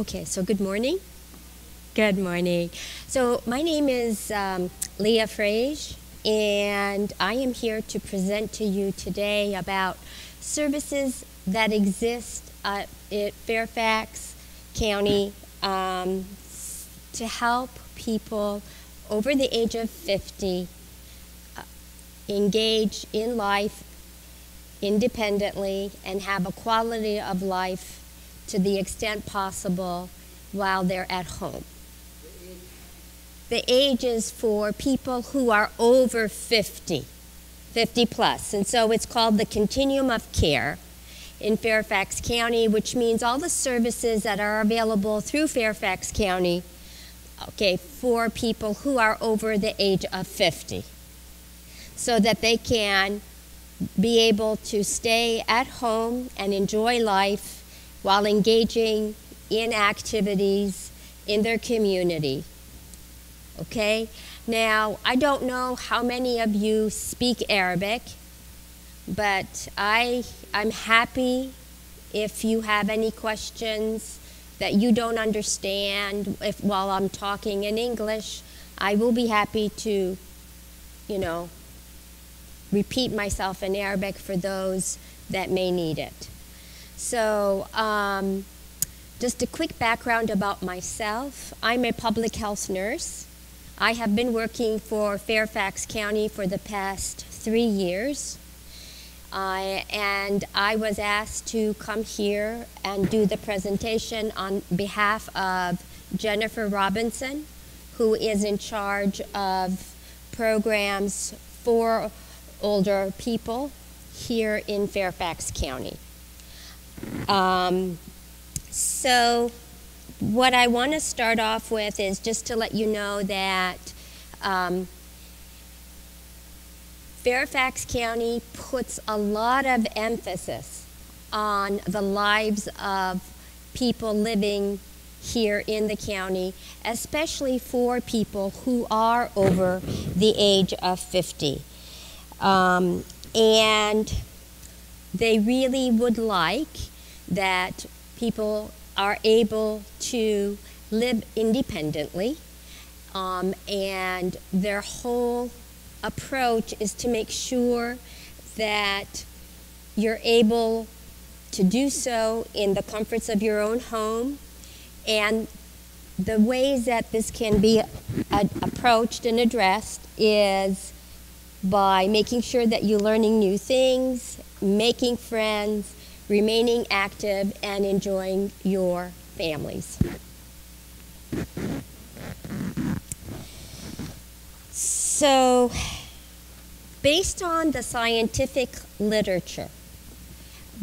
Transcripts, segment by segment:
Okay, so good morning. Good morning. So my name is Leah Freij, and I am here to present to you today about services that exist at Fairfax County to help people over the age of 50 engage in life independently and have a quality of life to the extent possible while they're at home. The age is for people who are over 50 plus, and so it's called the Continuum of Care in Fairfax County, which means all the services that are available through Fairfax County, okay, for people who are over the age of 50, so that they can be able to stay at home and enjoy life while engaging in activities in their community. Okay? Now, I don't know how many of you speak Arabic, but I'm happy if you have any questions that you don't understand while I'm talking in English. I will be happy to, repeat myself in Arabic for those that may need it. So just a quick background about myself. I'm a public health nurse. I have been working for Fairfax County for the past 3 years. And I was asked to come here and do the presentation on behalf of Jennifer Robinson, who is in charge of programs for older people here in Fairfax County. So what I want to start off with is just to let you know that Fairfax County puts a lot of emphasis on the lives of people living here in the county, especially for people who are over the age of 50. And they really would like that people are able to live independently, and their whole approach is to make sure that you're able to do so in the comforts of your own home. And the ways that this can be approached and addressed is by making sure that you're learning new things, making friends, remaining active, and enjoying your families. So, based on the scientific literature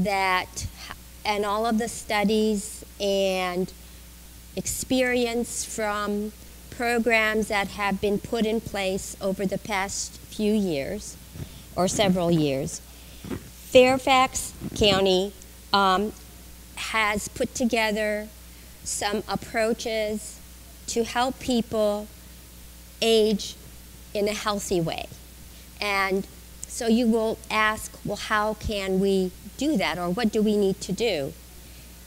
and all of the studies and experience from programs that have been put in place over the past few years, or several years, Fairfax County has put together some approaches to help people age in a healthy way. And so you will ask, well, how can we do that, or what do we need to do?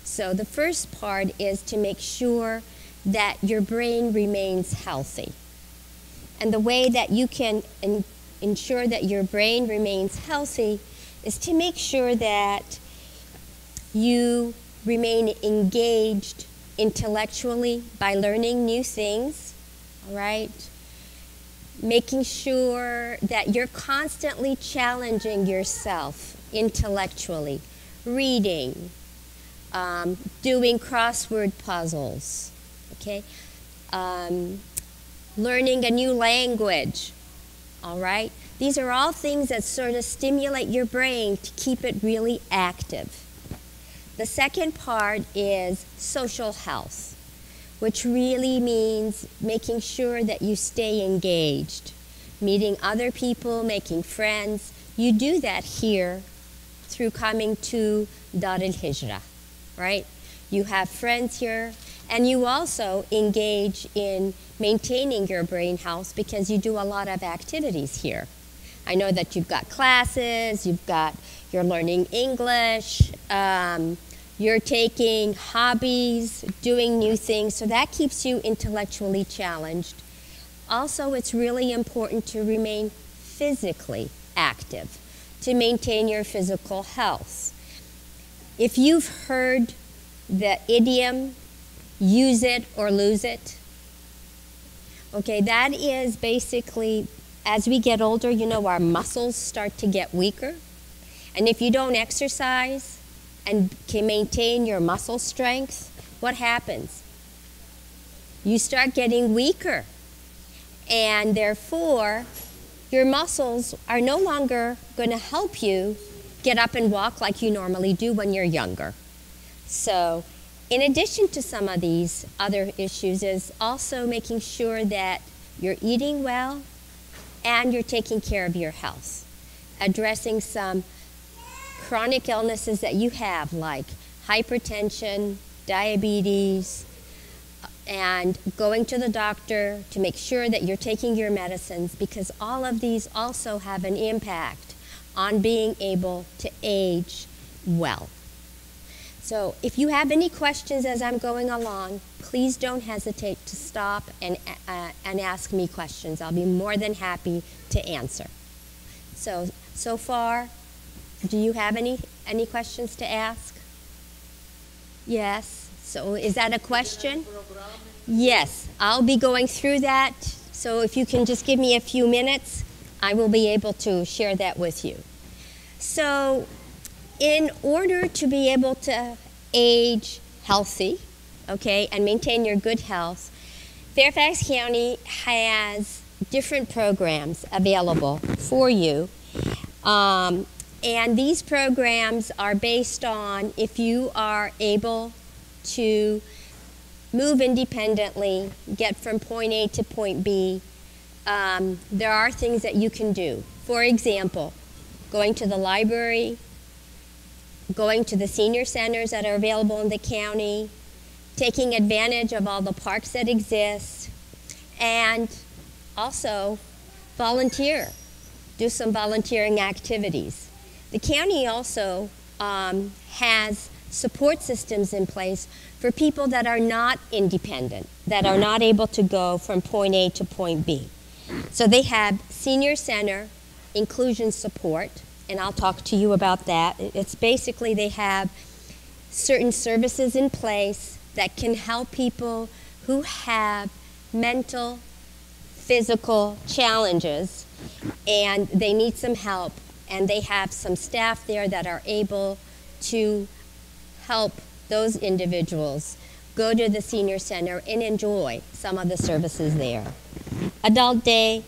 So the first part is to make sure that your brain remains healthy. And the way that you can ensure that your brain remains healthy is to make sure that you remain engaged intellectually by learning new things, all right? Making sure that you're constantly challenging yourself intellectually, reading, doing crossword puzzles, okay? Learning a new language, all right? These are all things that sort of stimulate your brain to keep it really active. The second part is social health, which really means making sure that you stay engaged, meeting other people, making friends. You do that here through coming to Al-Hijrah, right? You have friends here, and you also engage in maintaining your brain health because you do a lot of activities here. I know that you've got classes, you're learning English, You're taking hobbies, doing new things, so that keeps you intellectually challenged. Also, it's really important to remain physically active to maintain your physical health. If you've heard the idiom, use it or lose it, okay, that is basically, as we get older, you know, our muscles start to get weaker. And if you don't exercise and can maintain your muscle strength, what happens? You start getting weaker. And therefore, your muscles are no longer going to help you get up and walk like you normally do when you're younger. So, in addition to some of these other issues is also making sure that you're eating well and you're taking care of your health. Addressing some chronic illnesses that you have like hypertension, diabetes, and going to the doctor to make sure that you're taking your medicines, because all of these also have an impact on being able to age well. So if you have any questions as I'm going along, please don't hesitate to stop and ask me questions. I'll be more than happy to answer. So far, do you have any questions to ask? Yes. So is that a question? Yes, I'll be going through that. So if you can just give me a few minutes, I will be able to share that with you. So in order to be able to age healthy, okay, and maintain your good health, Fairfax County has different programs available for you. And these programs are based on if you are able to move independently, get from point A to point B, there are things that you can do. For example, going to the library, going to the senior centers that are available in the county, taking advantage of all the parks that exist, and also volunteer. Do some volunteering activities. The county also has support systems in place for people that are not independent, that are not able to go from point A to point B. So they have senior center inclusion support, and I'll talk to you about that. It's basically they have certain services in place that can help people who have mental, physical challenges, and they need some help, and they have some staff there that are able to help those individuals go to the senior center and enjoy some of the services there. Adult Day,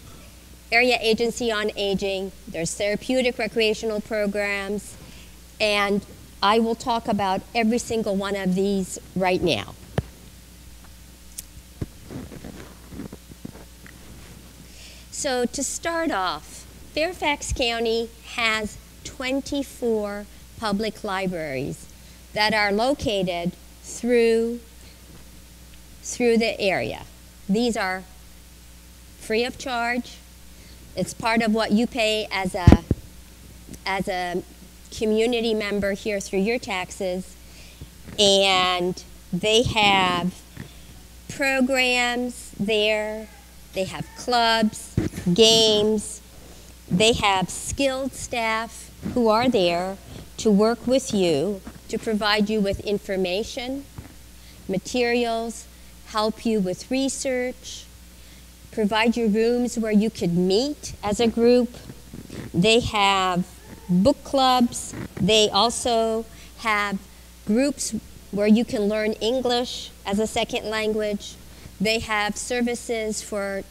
Area Agency on Aging, there's therapeutic recreational programs, and I will talk about every single one of these right now. So to start off, Fairfax County has 24 public libraries that are located through the area. These are free of charge. It's part of what you pay as a community member here through your taxes. And they have programs there. They have clubs, games. They have skilled staff who are there to work with you, to provide you with information, materials, help you with research, provide you rooms where you could meet as a group. They have book clubs. They also have groups where you can learn English as a second language. They have services for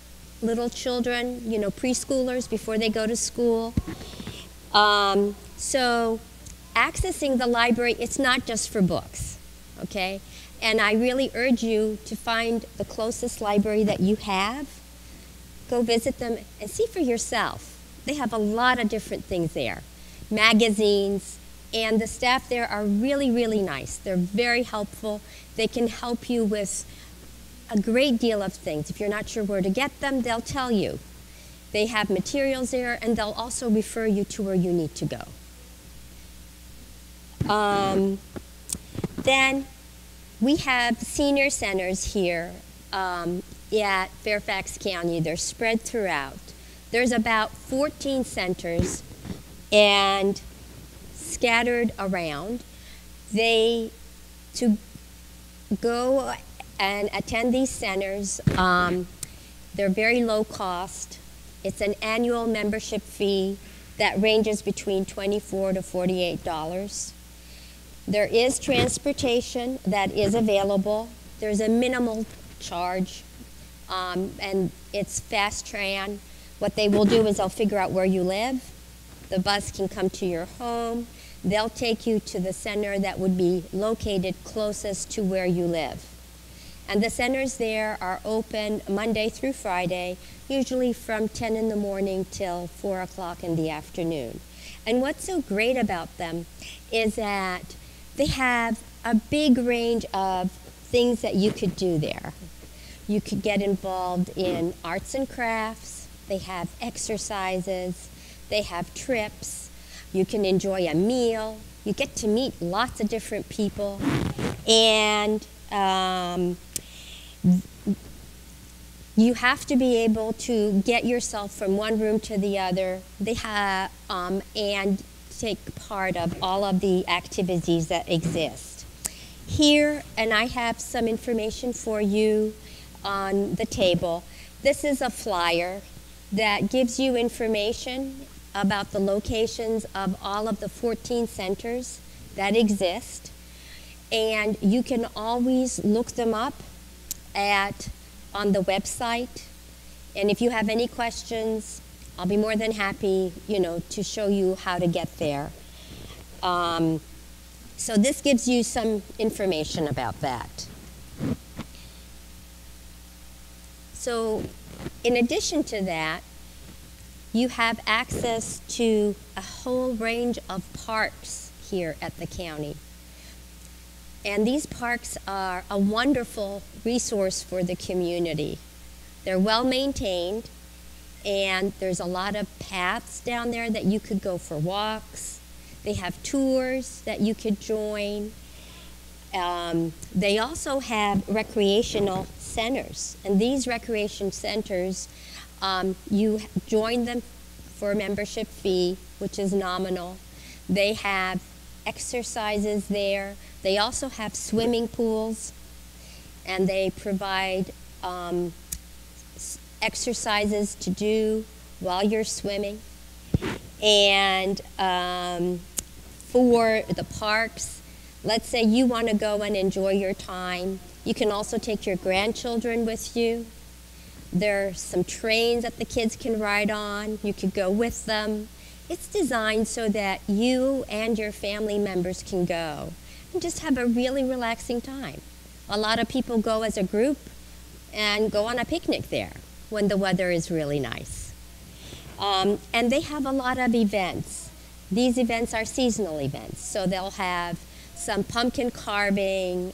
little children, you know, preschoolers before they go to school. So accessing the library, it's not just for books, okay? And I really urge you to find the closest library that you have. Go visit them and see for yourself. They have a lot of different things there. Magazines, and the staff there are really, really nice. They're very helpful. They can help you with a great deal of things. If you're not sure where to get them, they'll tell you. They have materials there, and they'll also refer you to where you need to go. Then we have senior centers here at Fairfax County. They're spread throughout. There's about 14 centers and scattered around. To go and attend these centers, they're very low cost. It's an annual membership fee that ranges between $24 to $48. There is transportation that is available. There's a minimal charge, and it's fast tran. What they will do is they'll figure out where you live. The bus can come to your home. They'll take you to the center that would be located closest to where you live. And the centers there are open Monday through Friday, usually from 10 in the morning till 4 o'clock in the afternoon. And what's so great about them is that they have a big range of things that you could do there. You could get involved in arts and crafts. They have exercises. They have trips. You can enjoy a meal. You get to meet lots of different people. And you have to be able to get yourself from one room to the other. They have, and take part of all of the activities that exist. Here, and I have some information for you on the table. This is a flyer that gives you information about the locations of all of the 14 centers that exist. And you can always look them up on the website. And if you have any questions, I'll be more than happy, to show you how to get there. So this gives you some information about that. So in addition to that, you have access to a whole range of parks here at the county. And these parks are a wonderful resource for the community. They're well maintained, and there's a lot of paths down there that you could go for walks. They have tours that you could join. They also have recreational centers, and these recreation centers, you join them for a membership fee, which is nominal. They have exercises there. They also have swimming pools, and they provide exercises to do while you're swimming. And for the parks, let's say you want to go and enjoy your time. You can also take your grandchildren with you. There are some trains that the kids can ride on. You could go with them. It's designed so that you and your family members can go and just have a really relaxing time. A lot of people go as a group and go on a picnic there when the weather is really nice. And they have a lot of events. These events are seasonal events, so they'll have some pumpkin carving.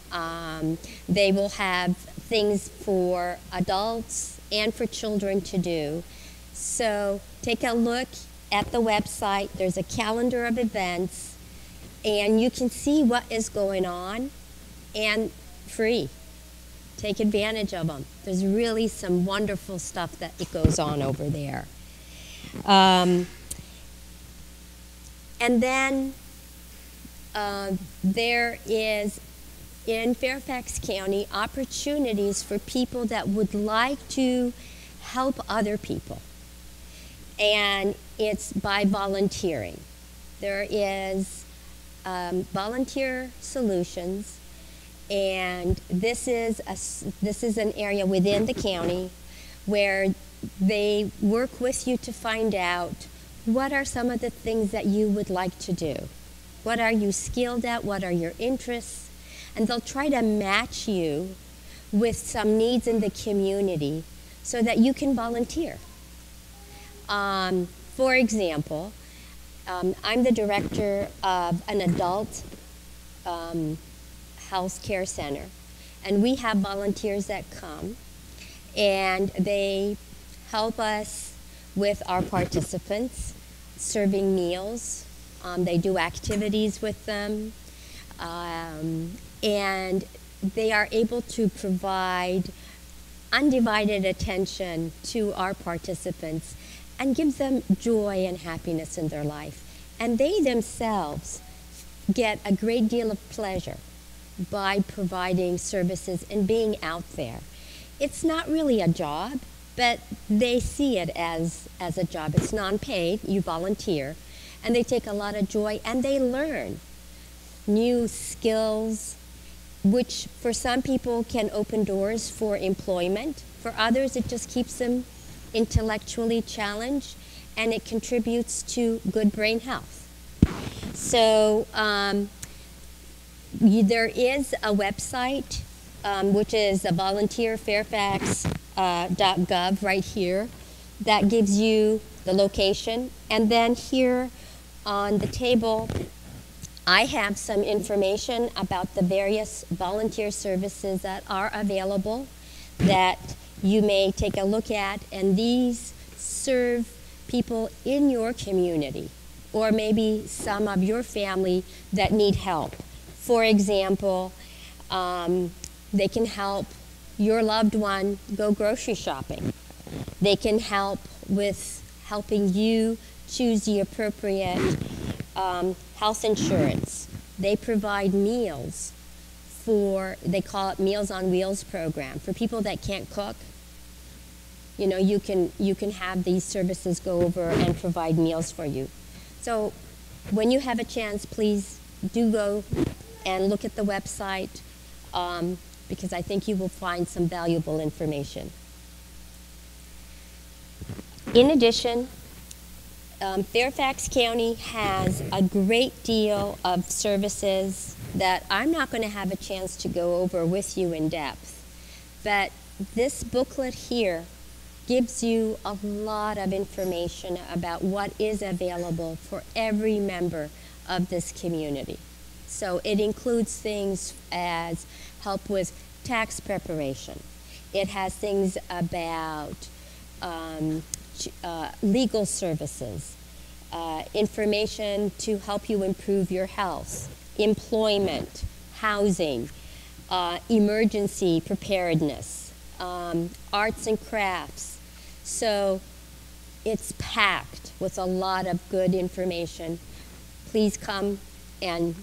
They will have things for adults and for children to do. So take a look at the website. There's a calendar of events, and you can see what is going on, and free. Take advantage of them. There's really some wonderful stuff that it goes on over there. And then there is, in Fairfax County, opportunities for people that would like to help other people. And it's by volunteering. There is volunteer solutions, and this is an area within the county where they work with you to find out what are some of the things that you would like to do. What are you skilled at? What are your interests? And they'll try to match you with some needs in the community so that you can volunteer. For example, I'm the director of an adult health care center, and we have volunteers that come, and they help us with our participants, serving meals. They do activities with them. and they are able to provide undivided attention to our participants and give them joy and happiness in their life. And they themselves get a great deal of pleasure by providing services and being out there. It's not really a job, but they see it as a job. It's non-paid, you volunteer, and they take a lot of joy and they learn new skills, which for some people can open doors for employment. For others, it just keeps them intellectually challenged, and it contributes to good brain health. So there is a website, which is a volunteer Fairfax.gov right here, that gives you the location. And then here on the table, I have some information about the various volunteer services that are available that you may take a look at, and these serve people in your community or maybe some of your family that need help. For example, they can help your loved one go grocery shopping. They can help with helping you choose the appropriate health insurance. They provide meals they call it Meals on Wheels program. For people that can't cook, you know, you can have these services go over and provide meals for you. So when you have a chance, please do go and look at the website, because I think you will find some valuable information. In addition, Fairfax County has a great deal of services that I'm not going to have a chance to go over with you in depth. But this booklet here gives you a lot of information about what is available for every member of this community. So it includes things as help with tax preparation. It has things about legal services, information to help you improve your health, employment, housing, emergency preparedness, arts and crafts. So it's packed with a lot of good information. Please come and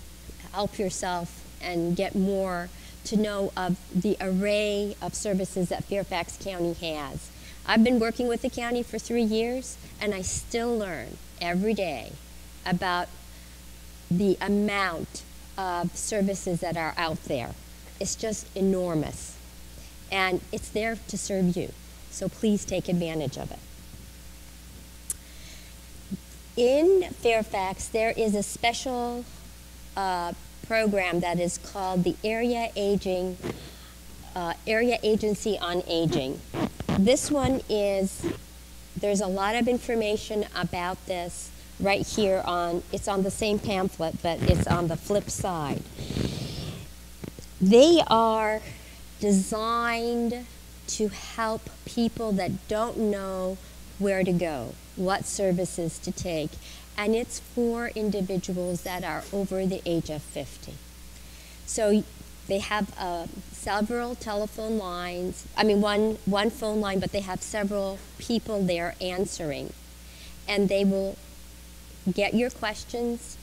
help yourself and get more to know of the array of services that Fairfax County has. I've been working with the county for 3 years, and I still learn every day about the amount of services that are out there. It's just enormous, and it's there to serve you, so please take advantage of it. In Fairfax, there is a special program that is called the Area Agency on Aging. This one there's a lot of information about this right here it's on the same pamphlet, but it's on the flip side. They are designed to help people that don't know where to go, what services to take, and it's for individuals that are over the age of 50. So they have several telephone lines, one phone line, but they have several people there answering. And they will get your questions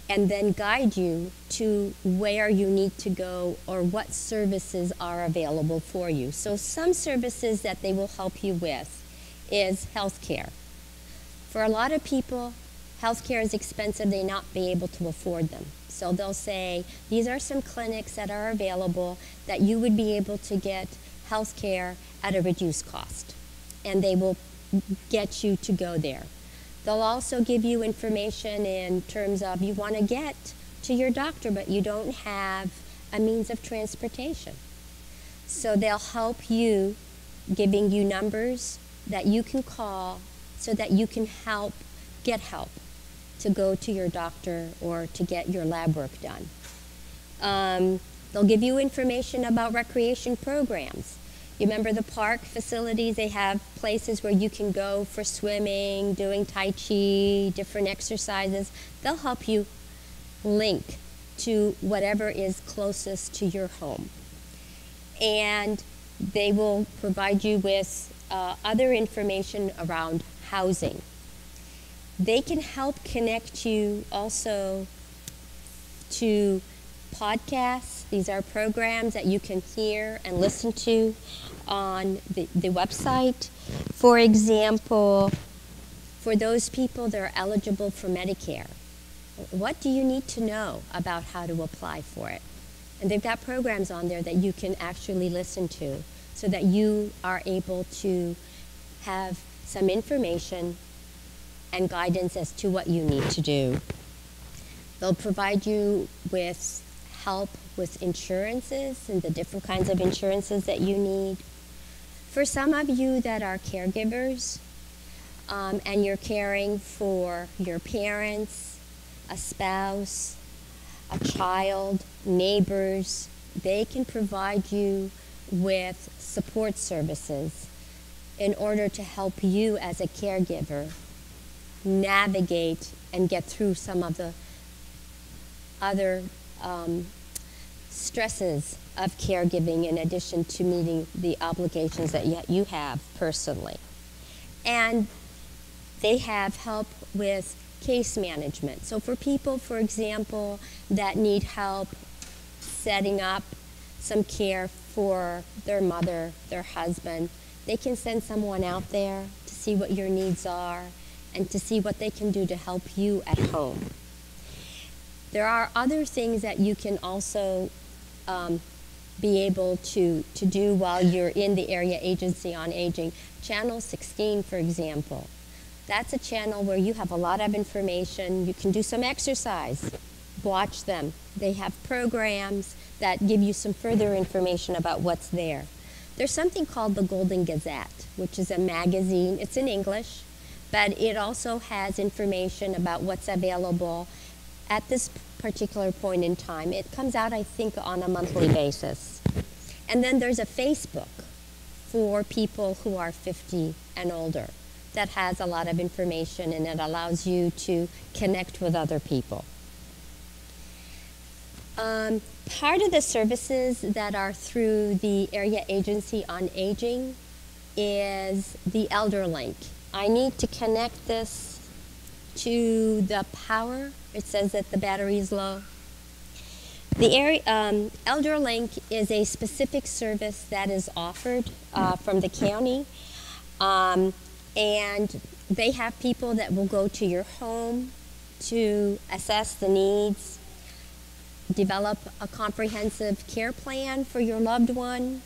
and then guide you to where you need to go or what services are available for you. So some services that they will help you with is health care. For a lot of people, health care is expensive, they not be able to afford them. So they'll say, these are some clinics that are available that you would be able to get health care at a reduced cost. And they will get you to go there. They'll also give you information in terms of you want to get to your doctor, but you don't have a means of transportation. So they'll help you, giving you numbers that you can call so that you can get help to go to your doctor or to get your lab work done. They'll give you information about recreation programs. You remember the park facilities? They have places where you can go for swimming, doing Tai Chi, different exercises. They'll help you link to whatever is closest to your home. And they will provide you with other information around housing. They can help connect you also to podcasts. These are programs that you can hear and listen to on the website. For example, for those people that are eligible for Medicare, what do you need to know about how to apply for it? And they've got programs on there that you can actually listen to so that you are able to have some information and guidance as to what you need to do. They'll provide you with help with insurances and the different kinds of insurances that you need. For some of you that are caregivers and you're caring for your parents, a spouse, a child, neighbors, they can provide you with support services in order to help you as a caregiver navigate and get through some of the other stresses of caregiving in addition to meeting the obligations that you have personally. And they have help with case management. So for people, for example, that need help setting up some care for their mother, their husband, they can send someone out there to see what your needs are and to see what they can do to help you at home. There are other things that you can also be able to do while you're in the Area Agency on Aging. Channel 16, for example. That's a channel where you have a lot of information. You can do some exercise. Watch them. They have programs that give you some further information about what's there. There's something called the Golden Gazette, which is a magazine. It's in English, but it also has information about what's available at this particular point in time. It comes out, I think, on a monthly basis. And then there's a Facebook for people who are 50 and older that has a lot of information, and it allows you to connect with other people. Part of the services that are through the Area Agency on Aging is the Elder Link. I need to connect this to the power. It says that the battery is low. The Elder Link is a specific service that is offered from the county, and they have people that will go to your home to assess the needs, develop a comprehensive care plan for your loved one.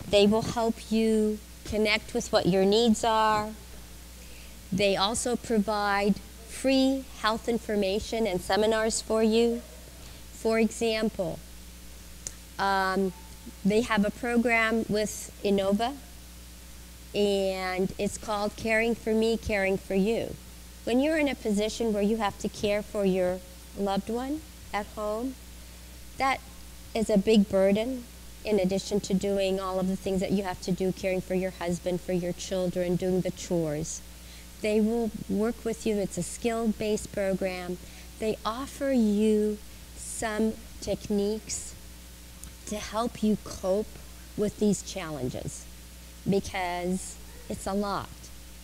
They will help you connect with what your needs are. They also provide free health information and seminars for you. For example, they have a program with Innova, and it's called Caring for Me, Caring for You. When you're in a position where you have to care for your loved one at home, that is a big burden in addition to doing all of the things that you have to do, caring for your husband, for your children, doing the chores. They will work with you. It's a skill-based program. They offer you some techniques to help you cope with these challenges because it's a lot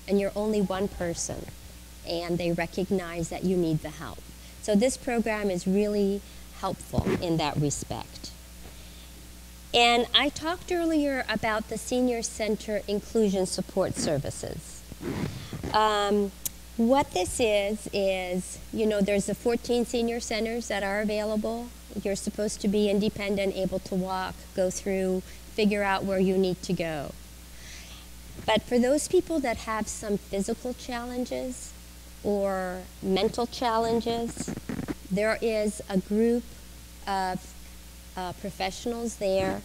and you're only one person and they recognize that you need the help. So this program is really helpful in that respect. And I talked earlier about the Senior Center Inclusion Support Services. What this is, you know, there's the 14 senior centers that are available. You're supposed to be independent, able to walk, go through, figure out where you need to go. But for those people that have some physical challenges or mental challenges, there is a group of professionals there,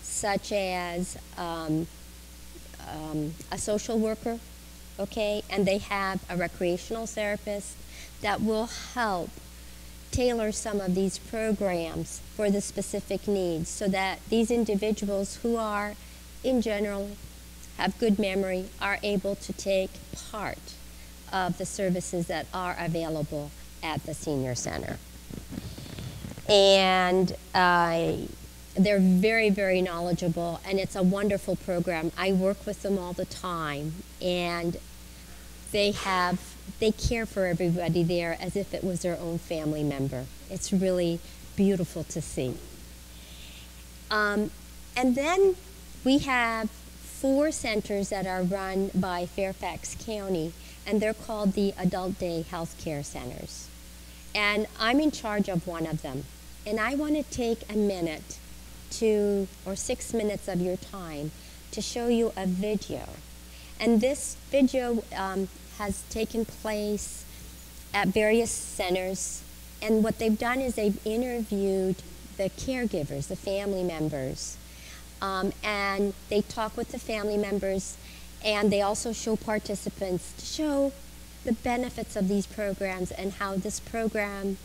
such as a social worker, okay, and they have a recreational therapist that will help tailor some of these programs for the specific needs so that these individuals who are, in general, have good memory, are able to take part of the services that are available at the senior center. And they're very, very knowledgeable, and it's a wonderful program. I work with them all the time, and they care for everybody there as if it was their own family member. It's really beautiful to see. And then we have 4 centers that are run by Fairfax County, and they're called the Adult Day Health Care Centers. And I'm in charge of one of them. And I want to take a minute or 6 minutes of your time to show you a video. And this video has taken place at various centers. And what they've done is they've interviewed the caregivers, the family members. And they talk with the family members, and they also show participants to show the benefits of these programs and how this program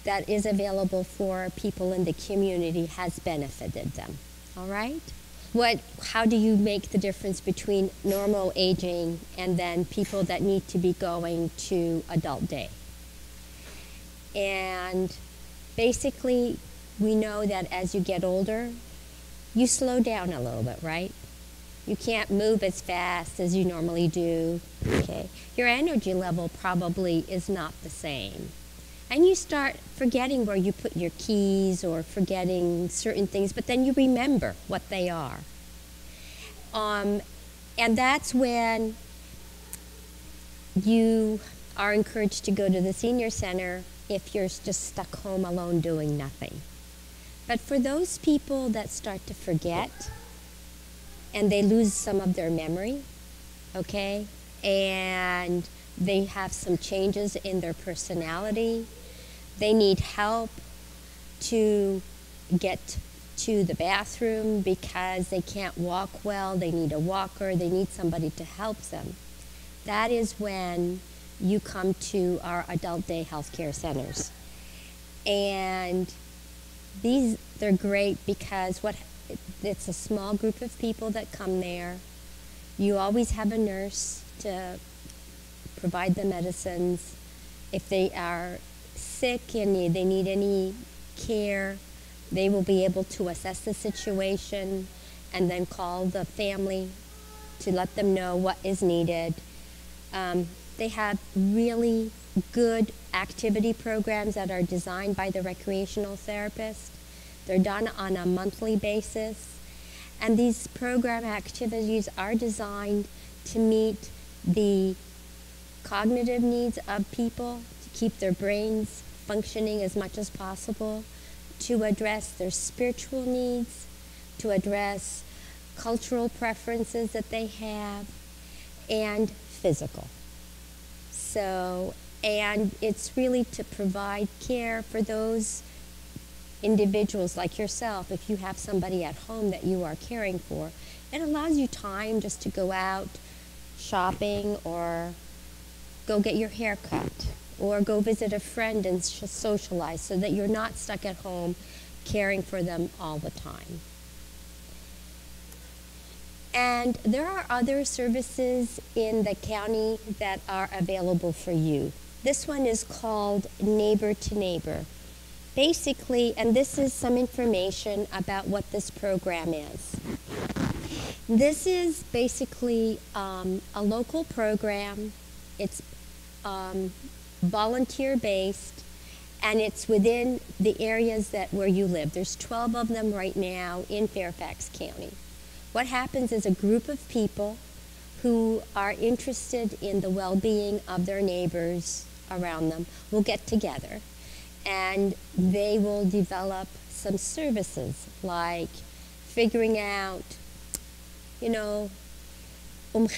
that is available for people in the community has benefited them. All right? How do you make the difference between normal aging and then people that need to be going to adult day? And basically, we know that as you get older, you slow down a little bit, right? You can't move as fast as you normally do, okay? Your energy level probably is not the same. And you start forgetting where you put your keys or forgetting certain things, but then you remember what they are. And that's when you are encouraged to go to the senior center if you're just stuck home alone doing nothing. But for those people that start to forget and they lose some of their memory, okay, and they have some changes in their personality, they need help to get to the bathroom because they can't walk well, they need a walker, they need somebody to help them. That is when you come to our adult day healthcare centers. And they're great because it's a small group of people that come there. You always have a nurse to provide the medicines. If they are sick and they need any care, they will be able to assess the situation and then call the family to let them know what is needed. They have really good activity programs that are designed by the recreational therapist. They're done on a monthly basis. And these program activities are designed to meet the cognitive needs of people, to keep their brains functioning as much as possible, to address their spiritual needs, to address cultural preferences that they have, and physical. And it's really to provide care for those individuals like yourself. If you have somebody at home that you are caring for, it allows you time just to go out shopping or go get your hair cut or go visit a friend and socialize so that you're not stuck at home caring for them all the time. And there are other services in the county that are available for you. This one is called Neighbor to Neighbor. Basically, and this is some information about what this program is. This is basically a local program. It's volunteer-based, and it's within the areas where you live. There's 12 of them right now in Fairfax County. What happens is a group of people who are interested in the well-being of their neighbors around them will get together, and they will develop some services like figuring out,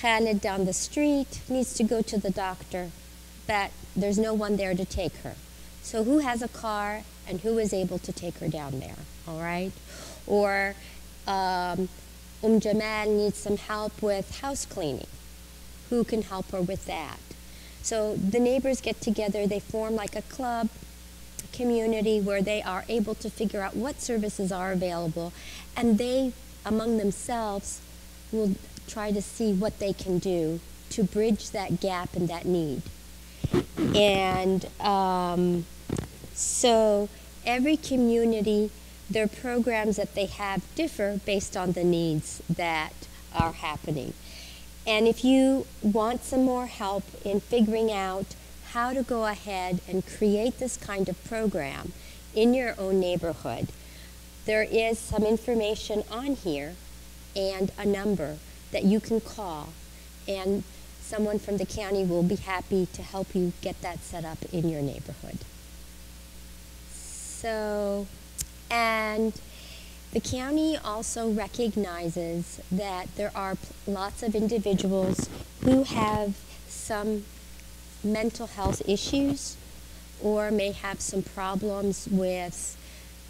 Khalid down the street needs to go to the doctor, but there's no one there to take her. So who has a car and who is able to take her down there, all right? Or Jamal needs some help with house cleaning. Who can help her with that? So the neighbors get together, they form like a club, a community where they are able to figure out what services are available, and they, among themselves, will try to see what they can do to bridge that gap and that need. And So every community, their programs that they have differ based on the needs that are happening. And if you want some more help in figuring out how to go ahead and create this kind of program in your own neighborhood, there is some information on here and a number that you can call, and someone from the county will be happy to help you get that set up in your neighborhood. So, and the county also recognizes that there are lots of individuals who have some mental health issues or may have some problems with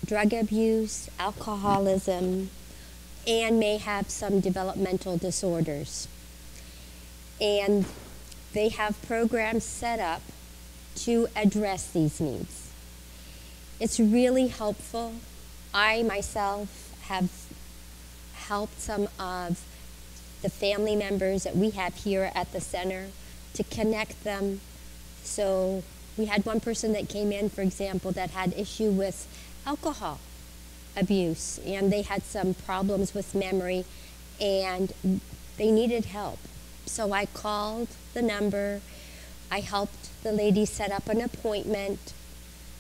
drug abuse, alcoholism, and may have some developmental disorders. And they have programs set up to address these needs. It's really helpful. I myself have helped some of the family members that we have here at the center to connect them. So we had one person that came in, for example, that had issue with alcohol abuse, and they had some problems with memory, and they needed help. So I called the number. I helped the lady set up an appointment.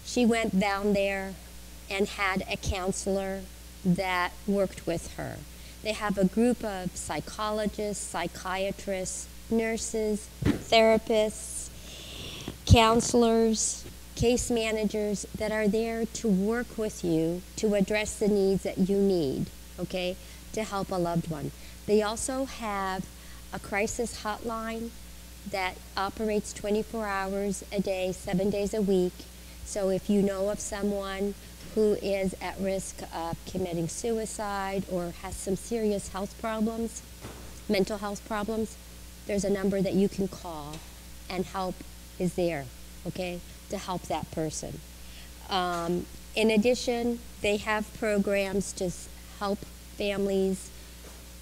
She went down there and had a counselor that worked with her. They have a group of psychologists, psychiatrists, nurses, therapists, counselors, case managers that are there to work with you to address the needs that you need, okay, to help a loved one. They also have a crisis hotline that operates 24 hours a day, 7 days a week. So if you know of someone who is at risk of committing suicide or has some serious health problems, mental health problems, there's a number that you can call and help is there, okay, to help that person. In addition, they have programs to help families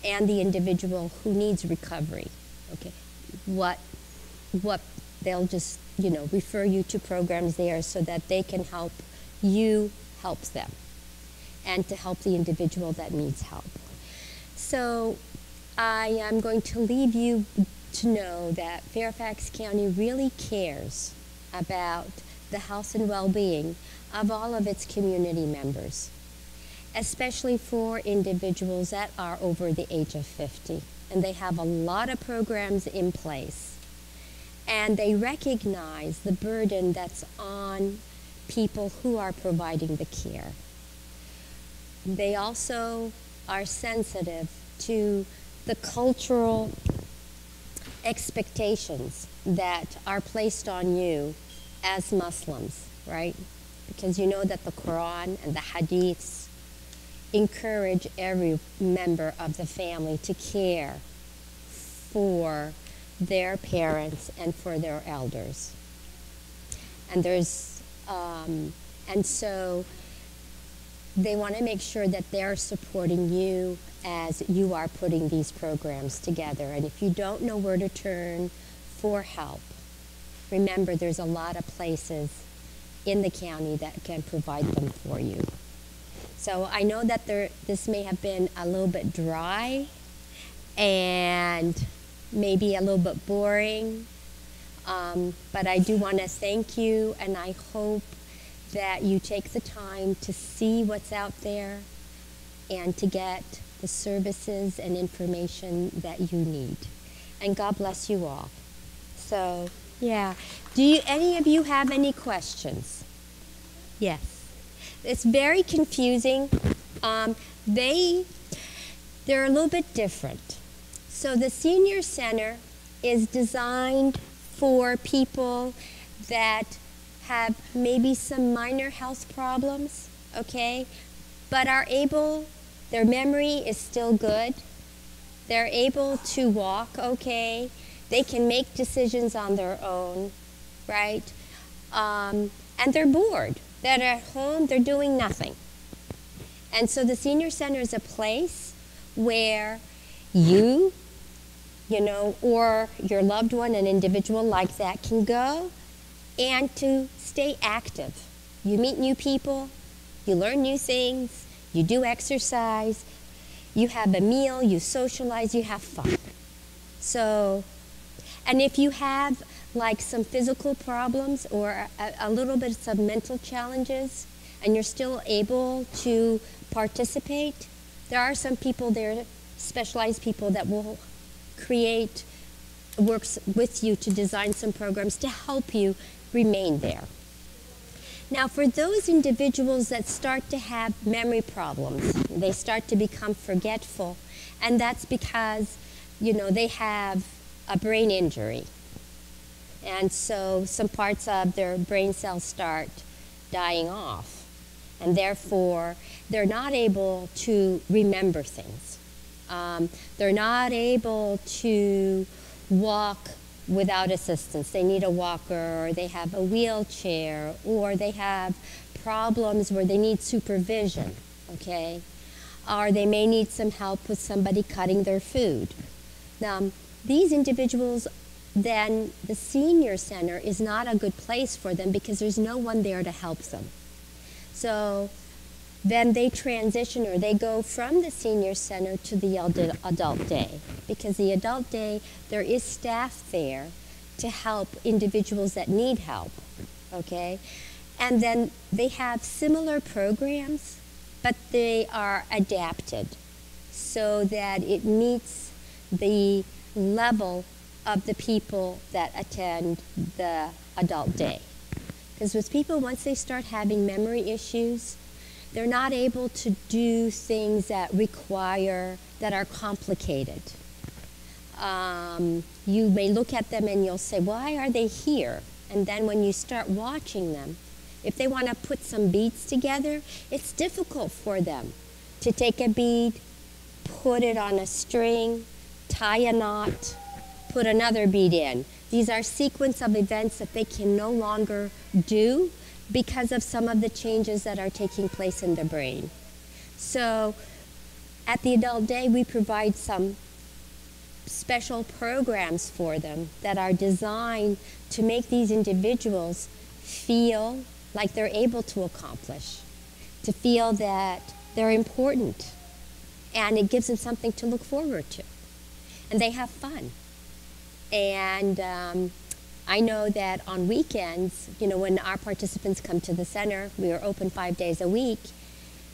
and the individual who needs recovery, okay. What they'll just, refer you to programs there so that they can help you help them and to help the individual that needs help. So I am going to leave you to know that Fairfax County really cares about the health and well-being of all of its community members, especially for individuals that are over the age of 50. And they have a lot of programs in place. And they recognize the burden that's on people who are providing the care. They also are sensitive to the cultural expectations that are placed on you as Muslims, right? Because you know that the Quran and the Hadiths encourage every member of the family to care for their parents and for their elders. And and so they want to make sure that they're supporting you as you are putting these programs together. And if you don't know where to turn for help, remember there's a lot of places in the county that can provide them for you. So I know that this may have been a little bit dry and maybe a little bit boring, but I do want to thank you, and I hope that you take the time to see what's out there and to get the services and information that you need. And God bless you all. So, yeah. Do any of you have any questions? Yes. It's very confusing. They're a little bit different. So the senior center is designed for people that have maybe some minor health problems, okay, but are able, their memory is still good. They're able to walk okay. They can make decisions on their own, right? And they're bored. They're at home, they're doing nothing. And so the senior center is a place where you or your loved one, an individual like that, can go and to stay active, You meet new people, you learn new things, you do exercise, you have a meal, you socialize, you have fun. So, and if you have like some physical problems or a little bit of some mental challenges and you're still able to participate, there are some people there, specialized people that will works with you to design some programs to help you remain there. Now, for those individuals that start to have memory problems, they start to become forgetful, and that's because, they have a brain injury. And so some parts of their brain cells start dying off, and therefore they're not able to remember things. They're not able to walk without assistance. They need a walker, or they have a wheelchair, or they have problems where they need supervision, okay? Or they may need some help with somebody cutting their food. Now, these individuals, then the senior center is not a good place for them because there's no one there to help them. So then they transition, or they go from the senior center to the adult day, because the adult day, there is staff there to help individuals that need help, okay? And then they have similar programs, but they are adapted so that it meets the level of the people that attend the adult day. Because with people, once they start having memory issues, they're not able to do things that are complicated. You may look at them and you'll say, why are they here? And then when you start watching them, if they want to put some beads together, it's difficult for them to take a bead, put it on a string, tie a knot, put another bead in. These are sequence of events that they can no longer do because of some of the changes that are taking place in the brain. So at the adult day, we provide some special programs for them that are designed to make these individuals feel like they're able to accomplish, to feel that they're important, and it gives them something to look forward to. And they have fun. And I know that on weekends, when our participants come to the center, we are open 5 days a week,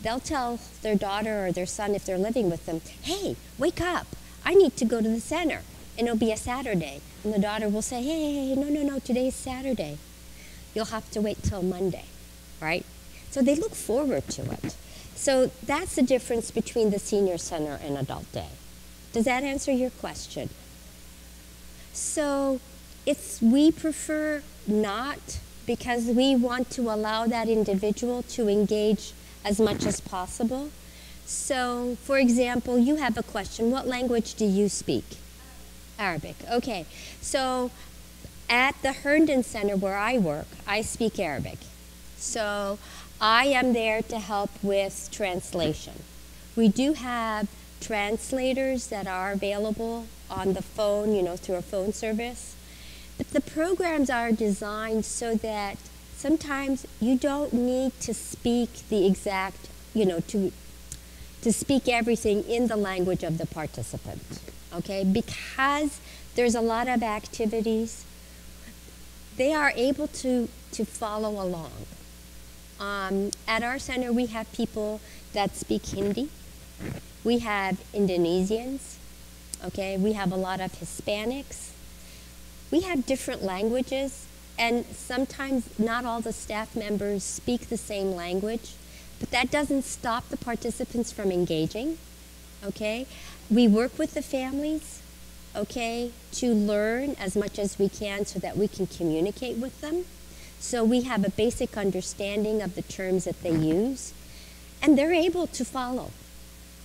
they'll tell their daughter or their son, if they're living with them, hey, wake up, I need to go to the center. And it'll be a Saturday. And the daughter will say, hey, no, today's Saturday. You'll have to wait till Monday, right? So they look forward to it. So that's the difference between the senior center and adult day. Does that answer your question? So we prefer not, because we want to allow that individual to engage as much as possible. So, for example, you have a question. What language do you speak? Arabic. Okay. So at the Herndon Center where I work, I speak Arabic. So I am there to help with translation. We do have translators that are available on the phone, through a phone service. But the programs are designed so that sometimes you don't need to speak the exact, to speak everything in the language of the participant, okay? Because there's a lot of activities, they are able to follow along. At our center, we have people that speak Hindi. We have Indonesians, okay? We have a lot of Hispanics. We have different languages, and sometimes not all the staff members speak the same language, but that doesn't stop the participants from engaging, okay? We work with the families, okay, to learn as much as we can so that we can communicate with them. So we have a basic understanding of the terms that they use, and they're able to follow.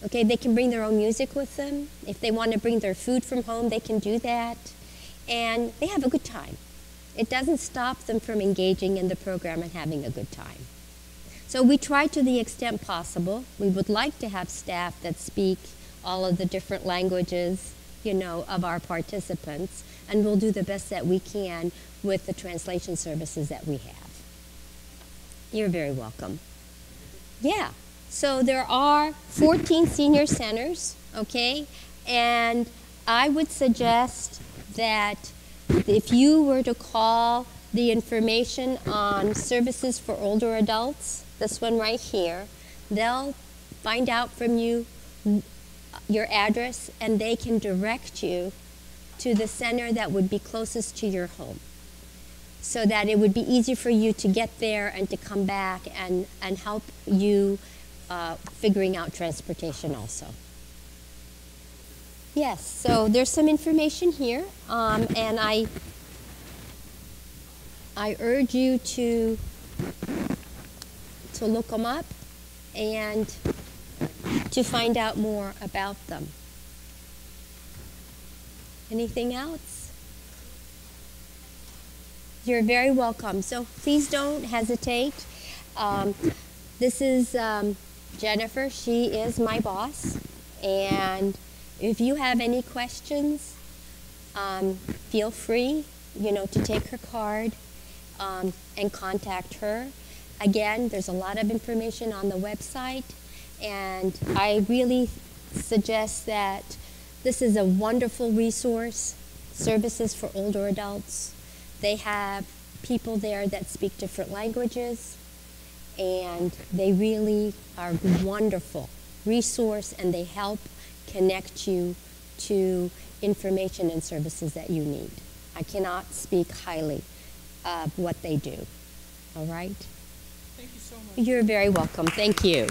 Okay, they can bring their own music with them. If they want to bring their food from home, they can do that. And they have a good time. It doesn't stop them from engaging in the program and having a good time. So we try to the extent possible. We would like to have staff that speak all of the different languages, of our participants, and we'll do the best that we can with the translation services that we have. You're very welcome. Yeah, so there are 14 senior centers, okay? And I would suggest that if you were to call the information on services for older adults, this one right here, they'll find out from you your address and they can direct you to the center that would be closest to your home, so that it would be easy for you to get there and to come back and help you figuring out transportation also. Yes, so there's some information here, and I urge you to look them up and to find out more about them. Anything else? You're very welcome. So please don't hesitate. This is Jennifer. She is my boss. And if you have any questions, feel free, to take her card and contact her. Again, there's a lot of information on the website. And I really suggest that this is a wonderful resource, services for older adults. They have people there that speak different languages, and they really are a wonderful resource, and they help connect you to information and services that you need. I cannot speak highly of what they do. All right? Thank you so much. You're very welcome. Thank you.